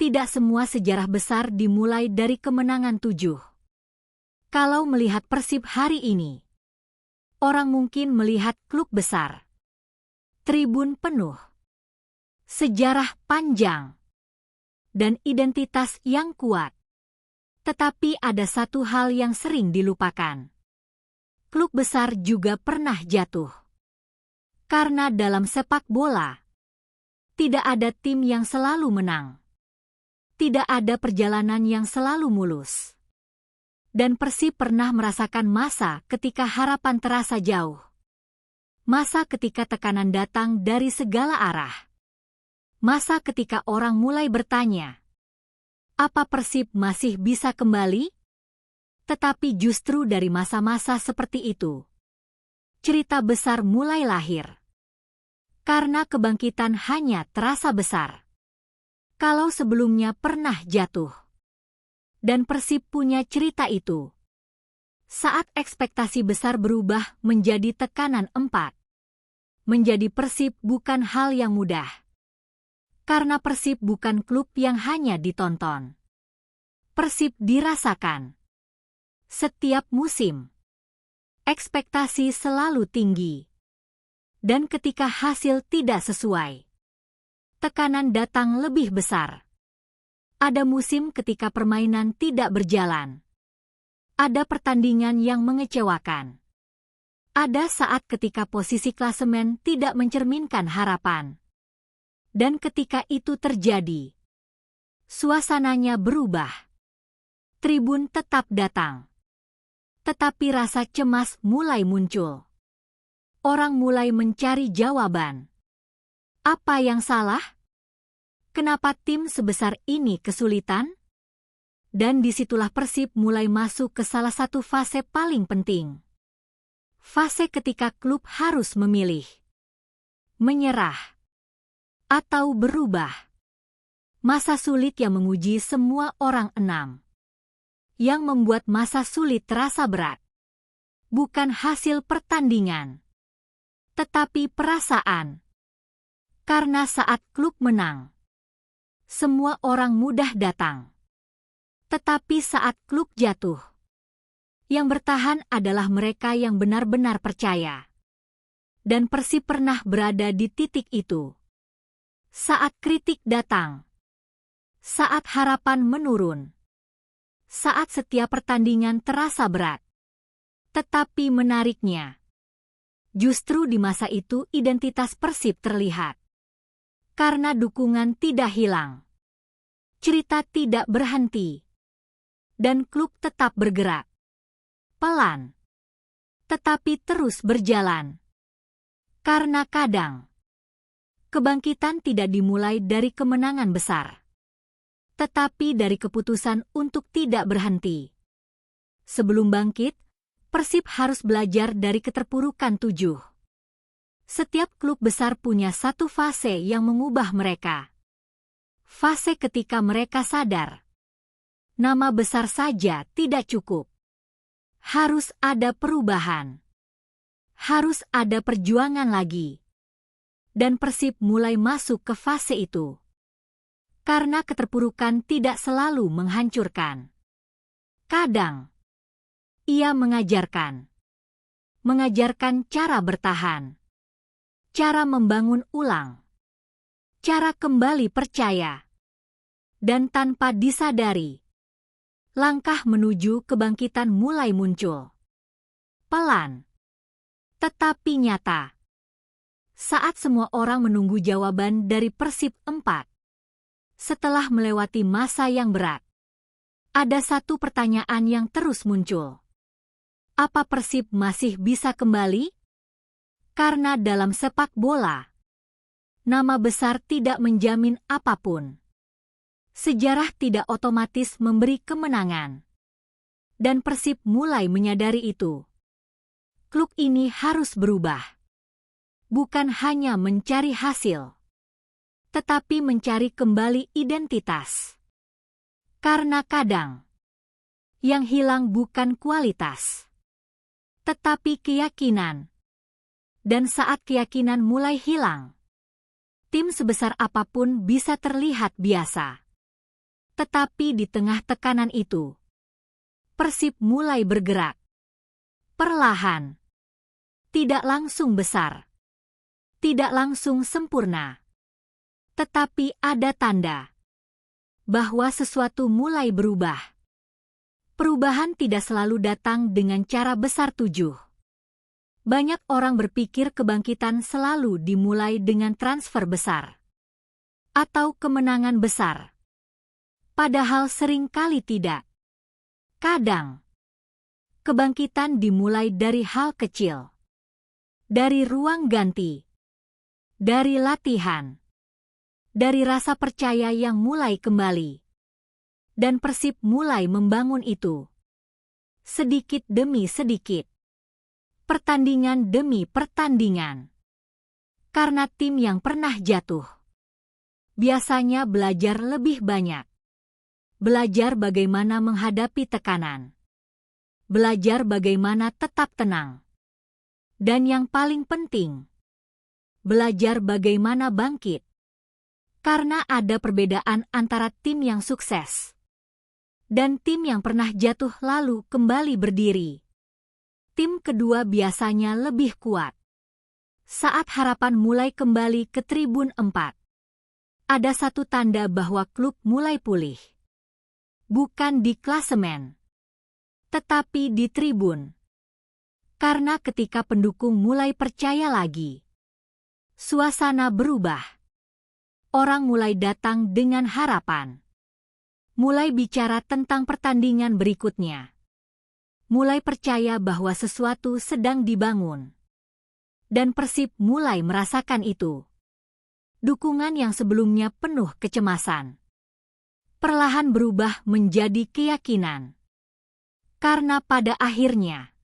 tidak semua sejarah besar dimulai dari kemenangan 7. Kalau melihat Persib hari ini, orang mungkin melihat klub besar, tribun penuh, sejarah panjang, dan identitas yang kuat. Tetapi ada satu hal yang sering dilupakan. Klub besar juga pernah jatuh. Karena dalam sepak bola, tidak ada tim yang selalu menang. Tidak ada perjalanan yang selalu mulus. Dan Persib pernah merasakan masa ketika harapan terasa jauh. Masa ketika tekanan datang dari segala arah. Masa ketika orang mulai bertanya, apa Persib masih bisa kembali? Tetapi justru dari masa-masa seperti itu, cerita besar mulai lahir. Karena kebangkitan hanya terasa besar. Kalau sebelumnya pernah jatuh. Dan Persib punya cerita itu. Saat ekspektasi besar berubah menjadi tekanan 4. Menjadi Persib bukan hal yang mudah. Karena Persib bukan klub yang hanya ditonton. Persib dirasakan. Setiap musim, ekspektasi selalu tinggi. Dan ketika hasil tidak sesuai, tekanan datang lebih besar. Ada musim ketika permainan tidak berjalan. Ada pertandingan yang mengecewakan. Ada saat ketika posisi klasemen tidak mencerminkan harapan. Dan ketika itu terjadi, suasananya berubah. Tribun tetap datang. Tetapi rasa cemas mulai muncul. Orang mulai mencari jawaban. Apa yang salah? Kenapa tim sebesar ini kesulitan? Dan disitulah Persib mulai masuk ke salah satu fase paling penting. Fase ketika klub harus memilih. Menyerah. Atau berubah. Masa sulit yang menguji semua orang 6. Yang membuat masa sulit terasa berat. Bukan hasil pertandingan. Tetapi perasaan. Karena saat klub menang, semua orang mudah datang. Tetapi saat klub jatuh, yang bertahan adalah mereka yang benar-benar percaya. Dan Persib pernah berada di titik itu. Saat kritik datang. Saat harapan menurun. Saat setiap pertandingan terasa berat. Tetapi menariknya, justru di masa itu identitas Persib terlihat. Karena dukungan tidak hilang. Cerita tidak berhenti. Dan klub tetap bergerak. Pelan. Tetapi terus berjalan. Karena kadang, kebangkitan tidak dimulai dari kemenangan besar. Tetapi dari keputusan untuk tidak berhenti. Sebelum bangkit, Persib harus belajar dari keterpurukan 7. Setiap klub besar punya satu fase yang mengubah mereka. Fase ketika mereka sadar. Nama besar saja tidak cukup. Harus ada perubahan. Harus ada perjuangan lagi. Dan Persib mulai masuk ke fase itu. Karena keterpurukan tidak selalu menghancurkan. Kadang, ia mengajarkan. Mengajarkan cara bertahan. Cara membangun ulang. Cara kembali percaya. Dan tanpa disadari, langkah menuju kebangkitan mulai muncul. Pelan. Tetapi nyata. Saat semua orang menunggu jawaban dari Persib 4. Setelah melewati masa yang berat, ada satu pertanyaan yang terus muncul. Apa Persib masih bisa kembali? Karena dalam sepak bola, nama besar tidak menjamin apapun. Sejarah tidak otomatis memberi kemenangan. Dan Persib mulai menyadari itu. Klub ini harus berubah. Bukan hanya mencari hasil, tetapi mencari kembali identitas. Karena kadang, yang hilang bukan kualitas, tetapi keyakinan. Dan saat keyakinan mulai hilang, tim sebesar apapun bisa terlihat biasa. Tetapi di tengah tekanan itu, Persib mulai bergerak. Perlahan. Tidak langsung besar. Tidak langsung sempurna. Tetapi ada tanda bahwa sesuatu mulai berubah. Perubahan tidak selalu datang dengan cara besar 7. Banyak orang berpikir kebangkitan selalu dimulai dengan transfer besar atau kemenangan besar. Padahal sering kali tidak. Kadang, kebangkitan dimulai dari hal kecil. Dari ruang ganti. Dari latihan. Dari rasa percaya yang mulai kembali. Dan Persib mulai membangun itu. Sedikit demi sedikit. Pertandingan demi pertandingan. Karena tim yang pernah jatuh biasanya belajar lebih banyak. Belajar bagaimana menghadapi tekanan. Belajar bagaimana tetap tenang. Dan yang paling penting, belajar bagaimana bangkit. Karena ada perbedaan antara tim yang sukses dan tim yang pernah jatuh lalu kembali berdiri. Tim kedua biasanya lebih kuat. Saat harapan mulai kembali ke tribun 4, ada satu tanda bahwa klub mulai pulih. Bukan di klasemen, tetapi di tribun. Karena ketika pendukung mulai percaya lagi, suasana berubah. Orang mulai datang dengan harapan. Mulai bicara tentang pertandingan berikutnya. Mulai percaya bahwa sesuatu sedang dibangun. Dan Persib mulai merasakan itu. Dukungan yang sebelumnya penuh kecemasan perlahan berubah menjadi keyakinan. Karena pada akhirnya,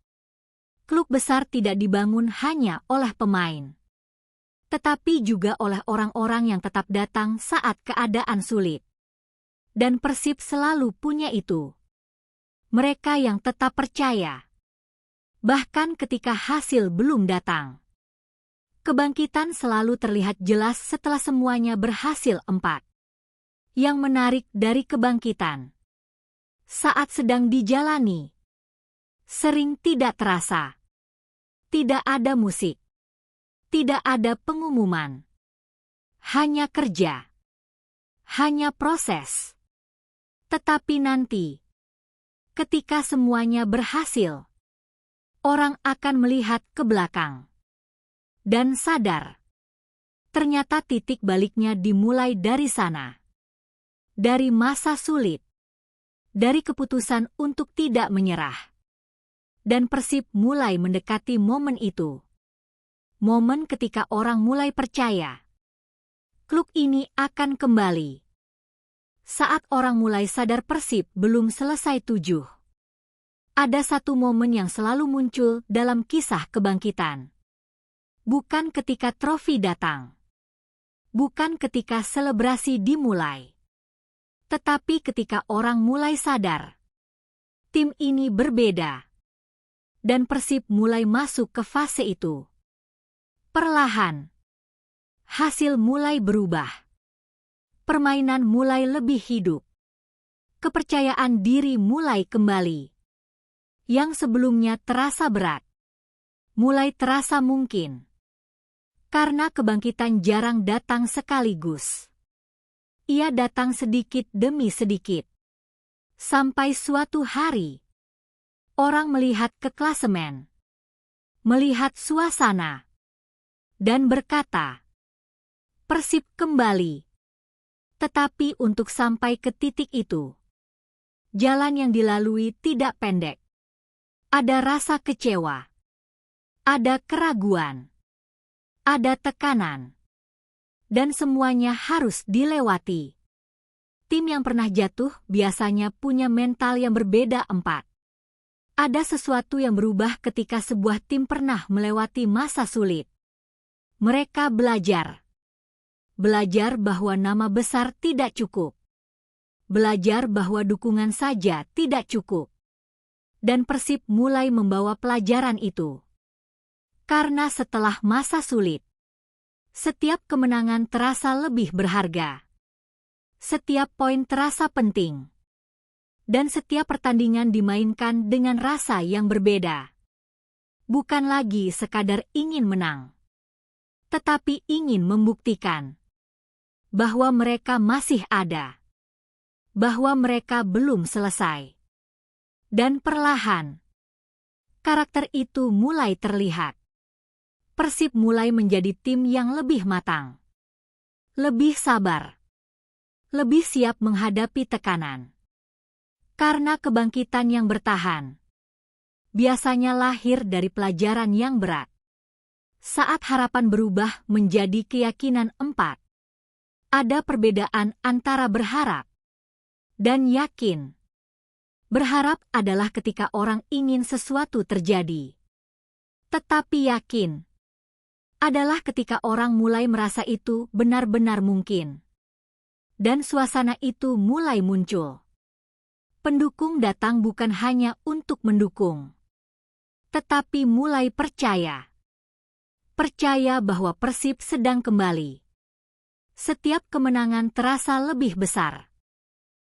klub besar tidak dibangun hanya oleh pemain, tetapi juga oleh orang-orang yang tetap datang saat keadaan sulit. Dan Persib selalu punya itu. Mereka yang tetap percaya. Bahkan ketika hasil belum datang. Kebangkitan selalu terlihat jelas setelah semuanya berhasil. 4. Yang menarik dari kebangkitan saat sedang dijalani sering tidak terasa. Tidak ada musik. Tidak ada pengumuman. Hanya kerja. Hanya proses. Tetapi nanti, ketika semuanya berhasil, orang akan melihat ke belakang dan sadar. Ternyata titik baliknya dimulai dari sana. Dari masa sulit. Dari keputusan untuk tidak menyerah. Dan Persib mulai mendekati momen itu. Momen ketika orang mulai percaya. Klub ini akan kembali. Saat orang mulai sadar Persib belum selesai 7. Ada satu momen yang selalu muncul dalam kisah kebangkitan. Bukan ketika trofi datang. Bukan ketika selebrasi dimulai. Tetapi ketika orang mulai sadar, tim ini berbeda. Dan Persib mulai masuk ke fase itu. Perlahan, hasil mulai berubah. Permainan mulai lebih hidup. Kepercayaan diri mulai kembali. Yang sebelumnya terasa berat, mulai terasa mungkin. Karena kebangkitan jarang datang sekaligus. Ia datang sedikit demi sedikit. Sampai suatu hari, orang melihat ke klasemen, melihat suasana, dan berkata, Persib kembali. Tetapi untuk sampai ke titik itu, jalan yang dilalui tidak pendek. Ada rasa kecewa, ada keraguan, ada tekanan. Dan semuanya harus dilewati. Tim yang pernah jatuh biasanya punya mental yang berbeda. 4. Ada sesuatu yang berubah ketika sebuah tim pernah melewati masa sulit. Mereka belajar. Belajar bahwa nama besar tidak cukup. Belajar bahwa dukungan saja tidak cukup. Dan Persib mulai membawa pelajaran itu. Karena setelah masa sulit, setiap kemenangan terasa lebih berharga. Setiap poin terasa penting. Dan setiap pertandingan dimainkan dengan rasa yang berbeda. Bukan lagi sekadar ingin menang, tetapi ingin membuktikan bahwa mereka masih ada, bahwa mereka belum selesai. Dan perlahan, karakter itu mulai terlihat. Persib mulai menjadi tim yang lebih matang, lebih sabar, lebih siap menghadapi tekanan. Karena kebangkitan yang bertahan biasanya lahir dari pelajaran yang berat. Saat harapan berubah menjadi keyakinan 4, ada perbedaan antara berharap dan yakin. Berharap adalah ketika orang ingin sesuatu terjadi. Tetapi yakin adalah ketika orang mulai merasa itu benar-benar mungkin. Dan suasana itu mulai muncul. Pendukung datang bukan hanya untuk mendukung, tetapi mulai percaya. Percaya bahwa Persib sedang kembali. Setiap kemenangan terasa lebih besar.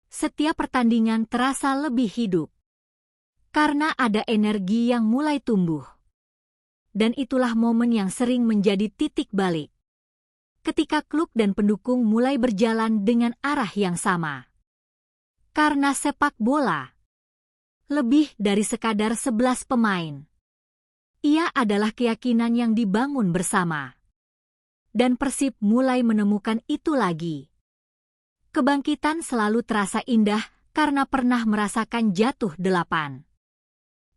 Setiap pertandingan terasa lebih hidup. Karena ada energi yang mulai tumbuh. Dan itulah momen yang sering menjadi titik balik. Ketika klub dan pendukung mulai berjalan dengan arah yang sama. Karena sepak bola lebih dari sekadar 11 pemain. Ia adalah keyakinan yang dibangun bersama. Dan Persib mulai menemukan itu lagi. Kebangkitan selalu terasa indah karena pernah merasakan jatuh 8.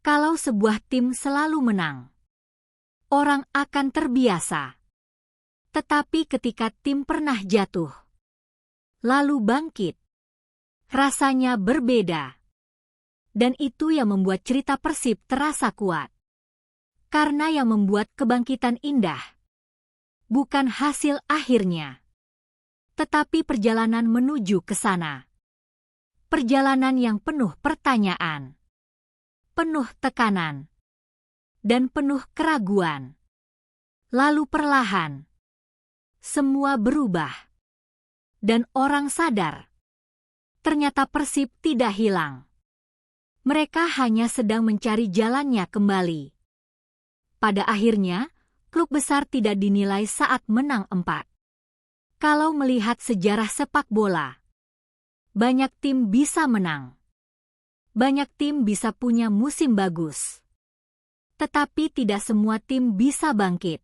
Kalau sebuah tim selalu menang, orang akan terbiasa. Tetapi ketika tim pernah jatuh, lalu bangkit, rasanya berbeda. Dan itu yang membuat cerita Persib terasa kuat. Karena yang membuat kebangkitan indah bukan hasil akhirnya, tetapi perjalanan menuju ke sana. Perjalanan yang penuh pertanyaan, penuh tekanan, dan penuh keraguan. Lalu perlahan, semua berubah. Dan orang sadar, ternyata Persib tidak hilang. Mereka hanya sedang mencari jalannya kembali. Pada akhirnya, klub besar tidak dinilai saat menang 4. Kalau melihat sejarah sepak bola, banyak tim bisa menang. Banyak tim bisa punya musim bagus. Tetapi tidak semua tim bisa bangkit.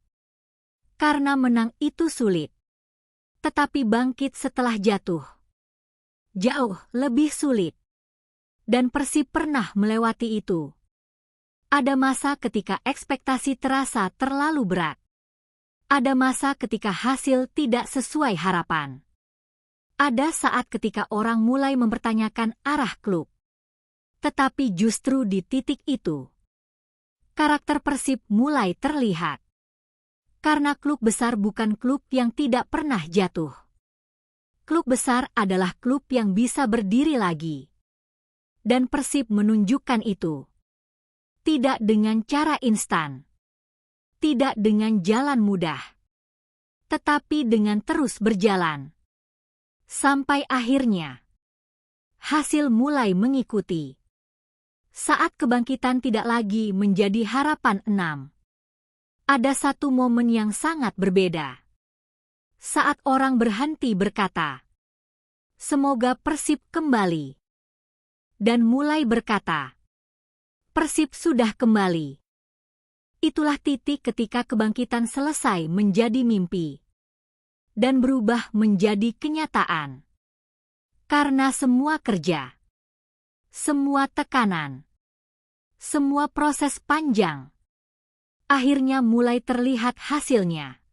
Karena menang itu sulit. Tetapi bangkit setelah jatuh jauh lebih sulit. Dan Persib pernah melewati itu. Ada masa ketika ekspektasi terasa terlalu berat. Ada masa ketika hasil tidak sesuai harapan. Ada saat ketika orang mulai mempertanyakan arah klub. Tetapi justru di titik itu, karakter Persib mulai terlihat. Karena klub besar bukan klub yang tidak pernah jatuh. Klub besar adalah klub yang bisa berdiri lagi. Dan Persib menunjukkan itu. Tidak dengan cara instan. Tidak dengan jalan mudah. Tetapi dengan terus berjalan. Sampai akhirnya, hasil mulai mengikuti. Saat kebangkitan tidak lagi menjadi harapan 6. Ada satu momen yang sangat berbeda. Saat orang berhenti berkata, "Semoga Persib kembali." Dan mulai berkata, "Persib sudah kembali." Itulah titik ketika kebangkitan selesai menjadi mimpi dan berubah menjadi kenyataan. Karena semua kerja, semua tekanan, semua proses panjang, akhirnya mulai terlihat hasilnya.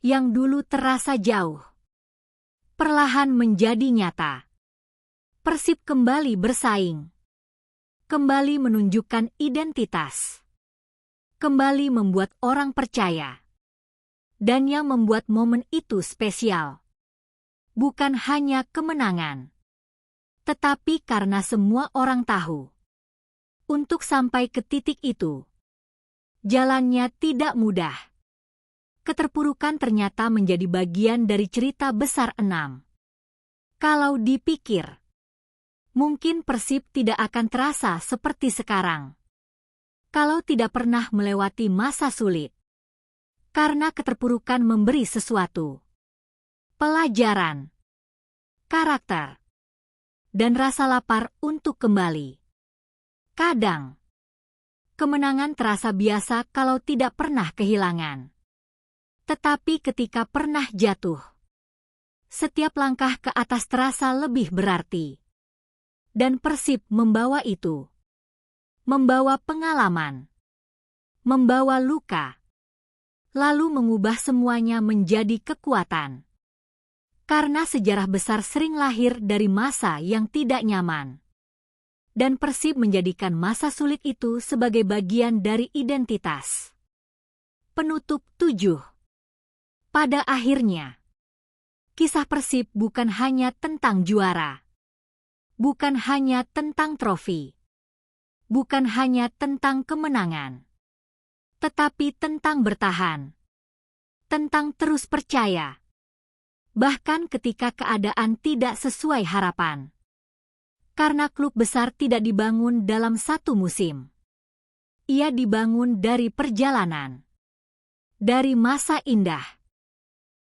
Yang dulu terasa jauh, perlahan menjadi nyata. Persib kembali bersaing. Kembali menunjukkan identitas. Kembali membuat orang percaya. Dan yang membuat momen itu spesial, bukan hanya kemenangan, tetapi karena semua orang tahu, untuk sampai ke titik itu, jalannya tidak mudah. Keterpurukan ternyata menjadi bagian dari cerita besar 6. Kalau dipikir, mungkin Persib tidak akan terasa seperti sekarang. Kalau tidak pernah melewati masa sulit. Karena keterpurukan memberi sesuatu. Pelajaran, karakter, dan rasa lapar untuk kembali. Kadang, kemenangan terasa biasa kalau tidak pernah kehilangan. Tetapi ketika pernah jatuh, setiap langkah ke atas terasa lebih berarti. Dan Persib membawa itu. Membawa pengalaman. Membawa luka. Lalu mengubah semuanya menjadi kekuatan. Karena sejarah besar sering lahir dari masa yang tidak nyaman. Dan Persib menjadikan masa sulit itu sebagai bagian dari identitas. Penutup 7. Pada akhirnya, kisah Persib bukan hanya tentang juara. Bukan hanya tentang trofi. Bukan hanya tentang kemenangan. Tetapi tentang bertahan. Tentang terus percaya. Bahkan ketika keadaan tidak sesuai harapan. Karena klub besar tidak dibangun dalam satu musim. Ia dibangun dari perjalanan. Dari masa indah.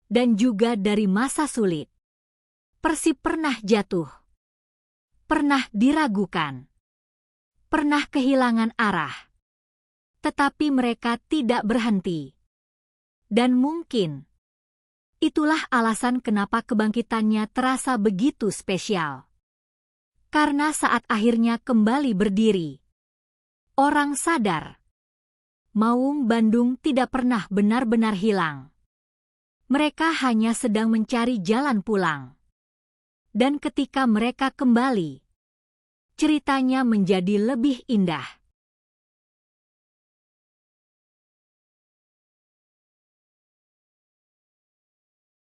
Dan juga dari masa sulit. Persib pernah jatuh. Pernah diragukan. Pernah kehilangan arah. Tetapi mereka tidak berhenti. Dan mungkin itulah alasan kenapa kebangkitannya terasa begitu spesial. Karena saat akhirnya kembali berdiri, orang sadar, Maung Bandung tidak pernah benar-benar hilang. Mereka hanya sedang mencari jalan pulang. Dan ketika mereka kembali, ceritanya menjadi lebih indah.